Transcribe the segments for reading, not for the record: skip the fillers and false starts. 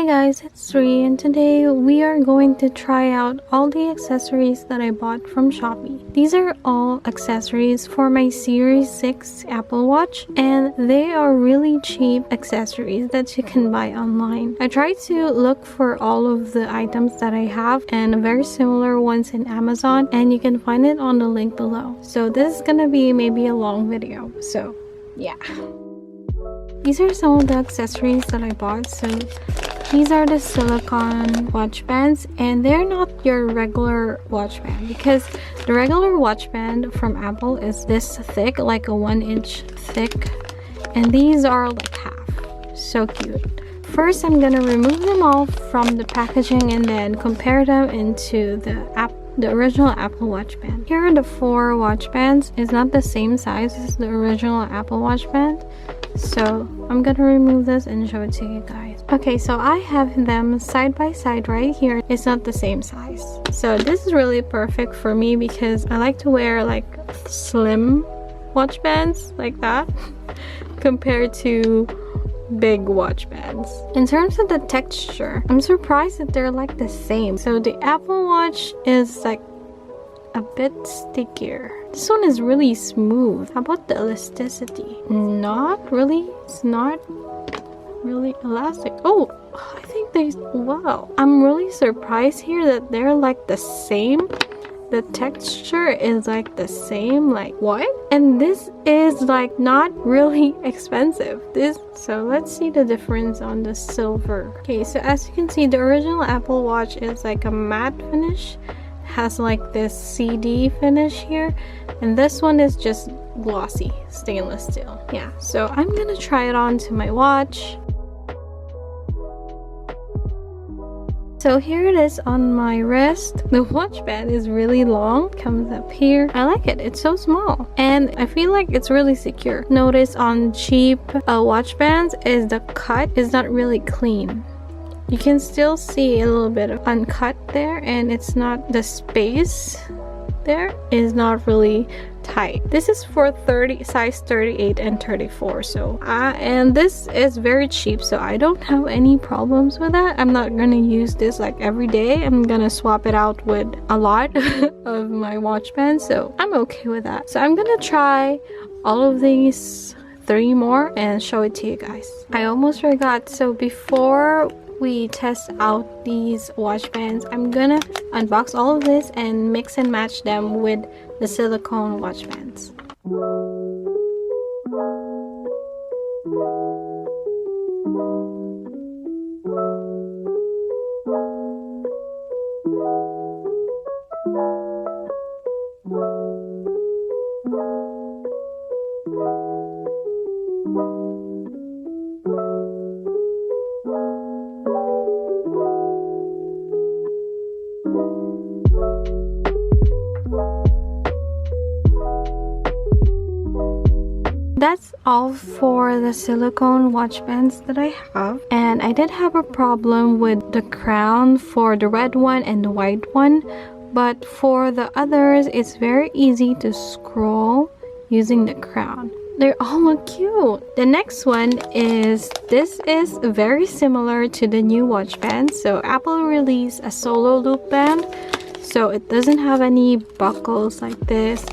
Hi guys, it's Sri and today we are going to try out all the accessories that I bought from Shopee. These are all accessories for my Series 6 Apple Watch and they are really cheap accessories that you can buy online. I tried to look for all of the items that I have and very similar ones in Amazon, and you can find it on the link below. So this is gonna be maybe a long video, so yeah. These are some of the accessories that I bought. So these are the silicone watch bands, and they're not your regular watch band because the regular watch band from Apple is this thick, like a 1-inch thick, and these are like half. So cute. First, I'm gonna remove them all from the packaging and then compare them into the original Apple Watch band. Here are the 4 watch bands. It's not the same size as the original Apple Watch band. So I'm gonna remove this and show it to you guys. Okay, so I have them side by side right here. It's not the same size. So this is really perfect for me because I like to wear like slim watch bands like that compared to big watch bands. In terms of the texture, I'm surprised that they're like the same. So the Apple Watch is like a bit stickier. This one is really smooth. How about the elasticity? Not really. It's not really elastic. Oh, I think wow. I'm really surprised here that they're like the same. The texture is like the same. Like what? And this is like not really expensive. So let's see the difference on the silver. Okay, so as you can see, the original Apple Watch is like a matte finish, has like this CD finish here, and this one is just glossy stainless steel. Yeah, so I'm gonna try it on to my watch. So here it is on my wrist. The watch band is really long, comes up here. I like it, it's so small and I feel like it's really secure. Notice on cheap watch bands is the cut is not really clean. You can still see a little bit of uncut there, and it's not, the space there is not really tight. This is for size 38 and 34. So and this is very cheap, so I don't have any problems with that. I'm not gonna use this like every day. I'm gonna swap it out with a lot of my watch bands, so I'm okay with that. So I'm gonna try all of these 3 more and show it to you guys. I almost forgot, so before we test out these watch bands, I'm gonna unbox all of this and mix and match them with the silicone watch bands. That's all for the silicone watch bands that I have, and I did have a problem with the crown for the red one and the white one, but for the others it's very easy to scroll using the crown. They all look cute. The next one is, this is very similar to the new watch band. So Apple released a solo loop band, so it doesn't have any buckles like this,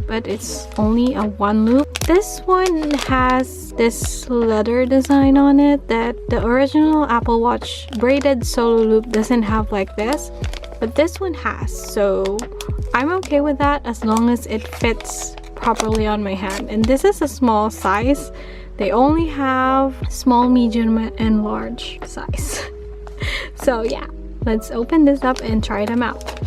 but it's only a 1 loop. This one has this leather design on it that the original Apple Watch braided solo loop doesn't have like this, but this one has. So I'm okay with that as long as it fits properly on my hand. And this is a small size. They only have small, medium, and large size. So yeah, let's open this up and try them out.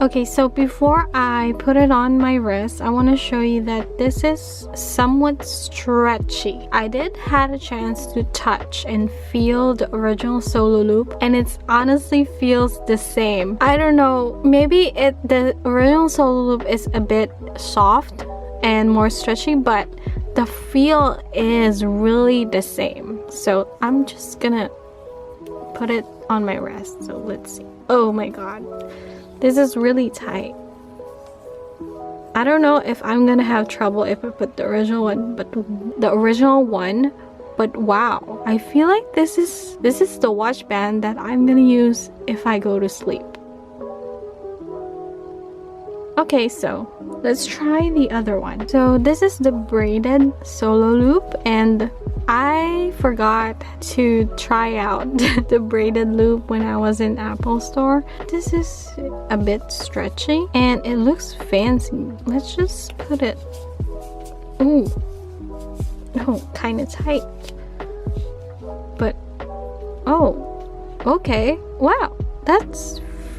Okay, so before I put it on my wrist, I want to show you that this is somewhat stretchy. I did had a chance to touch and feel the original solo loop, and it honestly feels the same. I don't know, maybe the original solo loop is a bit soft and more stretchy, but the feel is really the same. So I'm just gonna put it on my wrist. So let's see. Oh my god. This is really tight. I don't know if I'm gonna have trouble if I put the original one, but the original one But wow, I feel like this is the watch band that I'm gonna use if I go to sleep. Okay, so let's try the other one. So this is the braided solo loop, and I forgot to try out the braided loop when I was in Apple Store. This is a bit stretchy and it looks fancy. Let's just put it. Ooh, oh, kind of tight. But oh, okay. Wow, that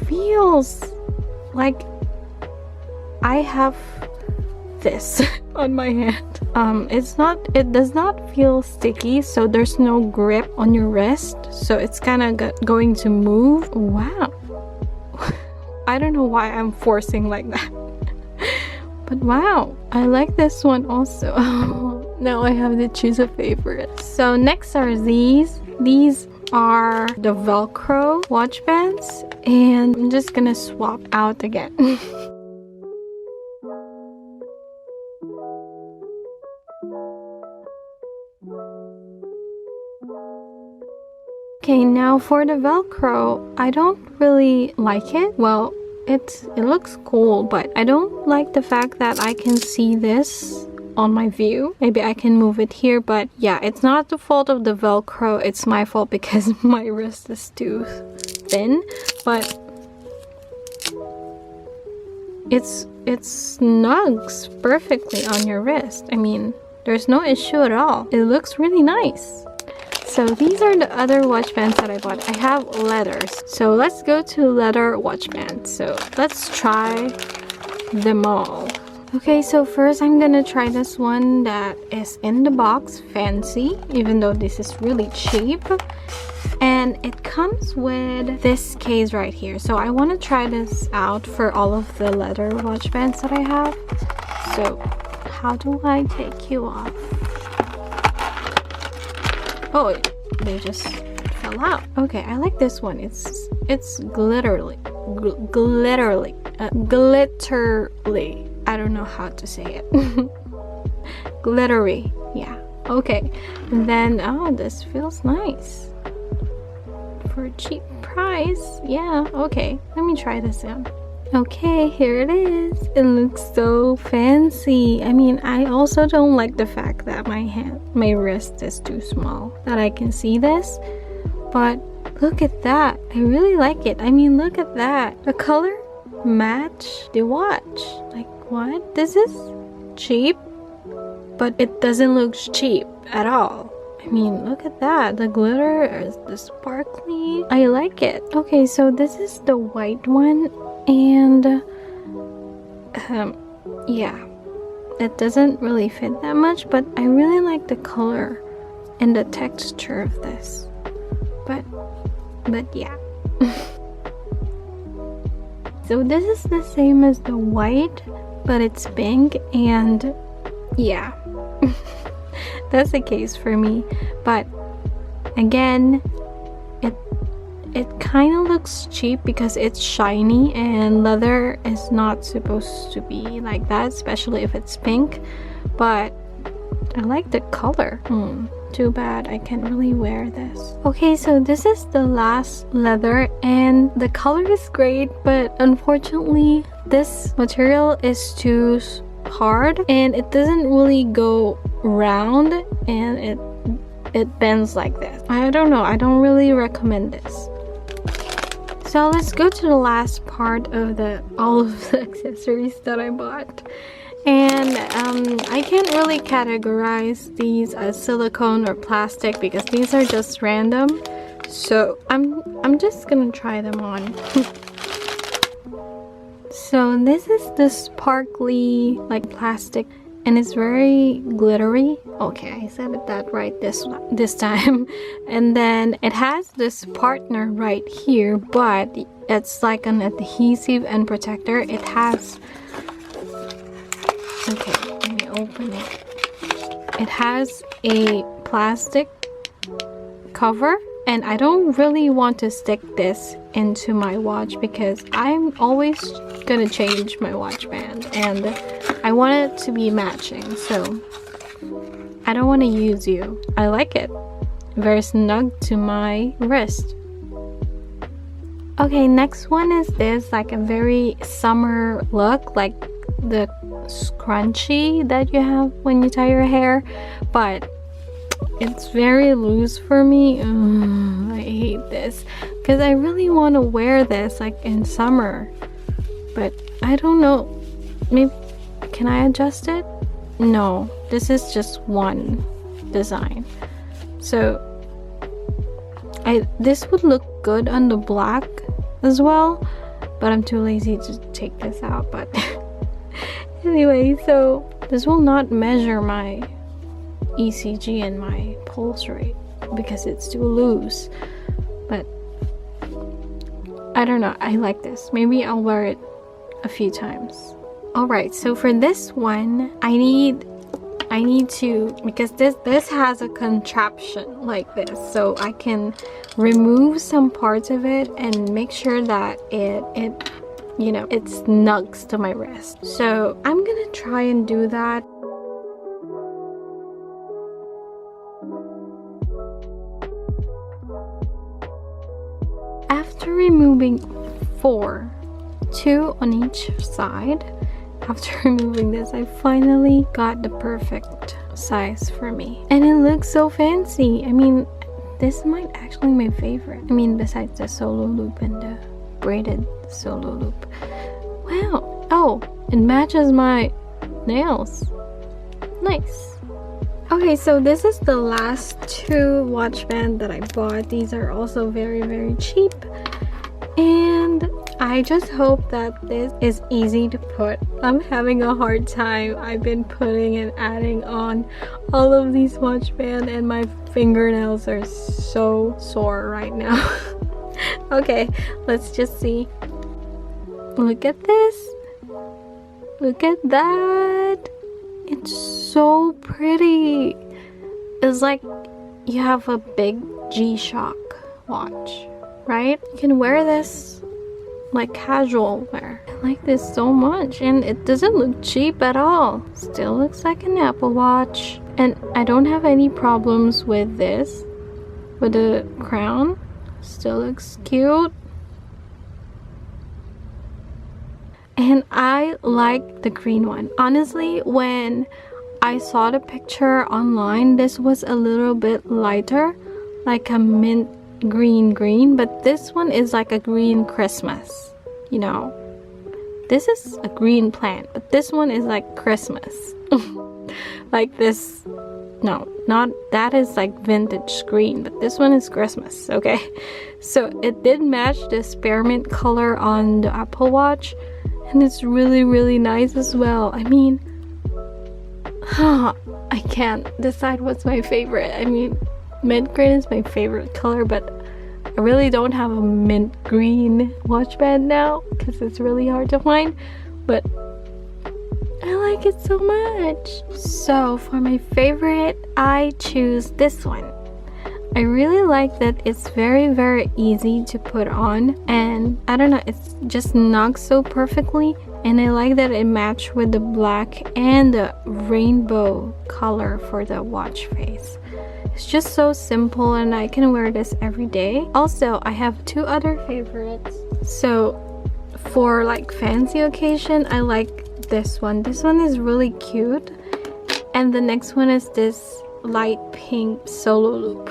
feels like I have this on my hand. It does not feel sticky, so there's no grip on your wrist, so it's kind of going to move. Wow. I don't know why I'm forcing like that. But wow, I like this one also. Now I have to choose a favorite. So next are these. These are the Velcro watch bands, and I'm just gonna swap out again. Okay, now for the Velcro, I don't really like it. Well, it looks cool, but I don't like the fact that I can see this on my view. Maybe I can move it here, but yeah, it's not the fault of the Velcro. It's my fault because my wrist is too thin. But it snugs perfectly on your wrist. I mean, there's no issue at all. It looks really nice. So these are the other watch bands that I bought. I have leathers. So let's go to leather watch bands. So let's try them all. Okay, so first I'm gonna try this one that is in the box, fancy, even though this is really cheap. And it comes with this case right here. So I want to try this out for all of the leather watch bands that I have. So how do I take you off? Oh, they just fell out. Okay, I like this one. It's glitterly. I don't know how to say it. Glittery. Yeah. Okay. And then, oh, this feels nice. For a cheap price. Yeah, okay. Let me try this out. Okay, here it is. It looks so fancy. I mean, I also don't like the fact that my wrist is too small, that I can see this. But look at that. I really like it. I mean, look at that. The color match the watch. Like, what? This is cheap, but it doesn't look cheap at all. I mean, look at that. The glitter is the sparkly. I like it. Okay, so this is the white one. And yeah, it doesn't really fit that much, but I really like the color and the texture of this. But yeah. So this is the same as the white, but it's pink, and yeah. That's the case for me. But again, it kind of looks cheap because it's shiny, and leather is not supposed to be like that, especially if it's pink. But I like the color. Too bad I can't really wear this. Okay, so this is the last leather, and the color is great, but unfortunately this material is too hard and it doesn't really go round, and it bends like this. I don't know, I don't really recommend this. So let's go to the last part of all of the accessories that I bought. And I can't really categorize these as silicone or plastic because these are just random. So I'm just gonna try them on. So this is the sparkly like plastic, and it's very glittery. Okay, I said that right this time. And then it has this partner right here, but it's like an adhesive and protector. It has, okay, let me open it. It has a plastic cover, and I don't really want to stick this into my watch because I'm always gonna change my watch band and I want it to be matching. So I don't want to use you. I like it. Very snug to my wrist. Okay, next one is this, like a very summer look, like the scrunchie that you have when you tie your hair, but it's very loose for me. I hate this because I really want to wear this like in summer, but I don't know. Maybe can I adjust it? No, this is just one design. So this would look good on the black as well, but I'm too lazy to take this out. But anyway, so this will not measure my ECG and my pulse rate because it's too loose, but I don't know, I like this. Maybe I'll wear it a few times. Alright, so for this one I need to, because this has a contraption like this, so I can remove some parts of it and make sure that it you know, it snugs to my wrist. So I'm gonna try and do that. After removing 2 on each side, after removing this, I finally got the perfect size for me. And it looks so fancy. I mean, this might actually be my favorite. I mean, besides the solo loop and the braided solo loop. Wow. Oh, it matches my nails. Nice. Okay, so this is the last 2 watch band that I bought. These are also very, very cheap. And I just hope that this is easy to put. I'm having a hard time. I've been putting and adding on all of these watch bands and my fingernails are so sore right now. Okay, let's just see. Look at this. Look at that. It's so pretty. It's like you have a big G-Shock watch, right? You can wear this like casual wear. I like this so much, and it doesn't look cheap at all. Still looks like an Apple Watch, and I don't have any problems with this, with the crown. Still looks cute. And I like the green one. Honestly, when I saw the picture online, this was a little bit lighter, like a mint green, but this one is like a green Christmas, you know. This is a green plant, but this one is like Christmas. Like this, no, not that is like vintage green, but this one is Christmas. Okay, so it did match the spearmint color on the Apple Watch, and it's really, really nice as well. I mean, I can't decide what's my favorite. I mean, mint green is my favorite color, but I really don't have a mint green watch band now because it's really hard to find, but I like it so much. So for my favorite, I choose this one. I really like that it's very, very easy to put on, and I don't know, it's just snugs so perfectly, and I like that it matched with the black and the rainbow color for the watch face. It's just so simple, and I can wear this every day. Also, I have 2 other favorites. So for like fancy occasion, I like this one. This one is really cute, and the next one is this light pink solo loop.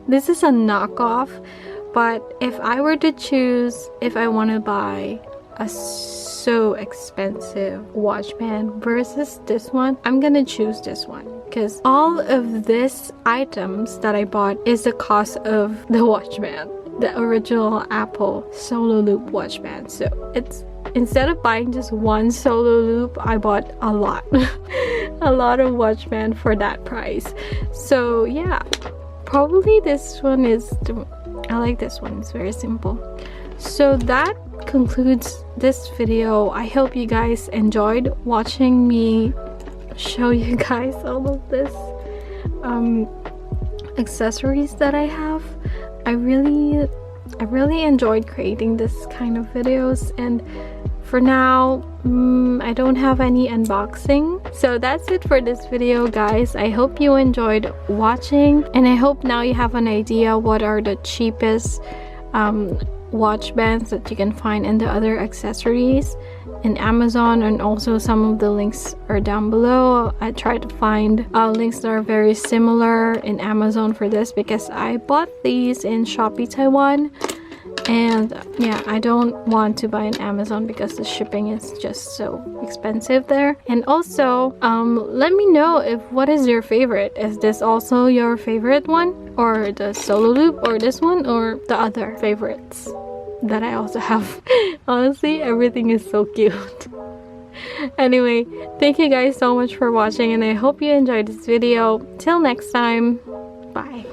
This is a knockoff, but if I were to choose if I want to buy a so expensive watch band versus this one, I'm gonna choose this one, because all of these items that I bought is the cost of the watch band, the original Apple solo loop watch band. So it's, instead of buying just one solo loop, I bought a lot a lot of watch band for that price. So yeah, probably this one is I like this one. It's very simple. So that concludes this video. I hope you guys enjoyed watching me show you guys all of this accessories that I have. I really enjoyed creating this kind of videos, and for now, I don't have any unboxing. So that's it for this video, guys. I hope you enjoyed watching, and I hope now you have an idea what are the cheapest watch bands that you can find in the other accessories in Amazon, and also some of the links are down below. I tried to find links that are very similar in Amazon for this because I bought these in Shopee Taiwan, and yeah, I don't want to buy in Amazon because the shipping is just so expensive there. And also let me know if what is your favorite. Is this also your favorite one, or the solo loop, or this one, or the other favorites that I also have? Honestly, everything is so cute. Anyway, thank you guys so much for watching, and I hope you enjoyed this video. Till next time, bye.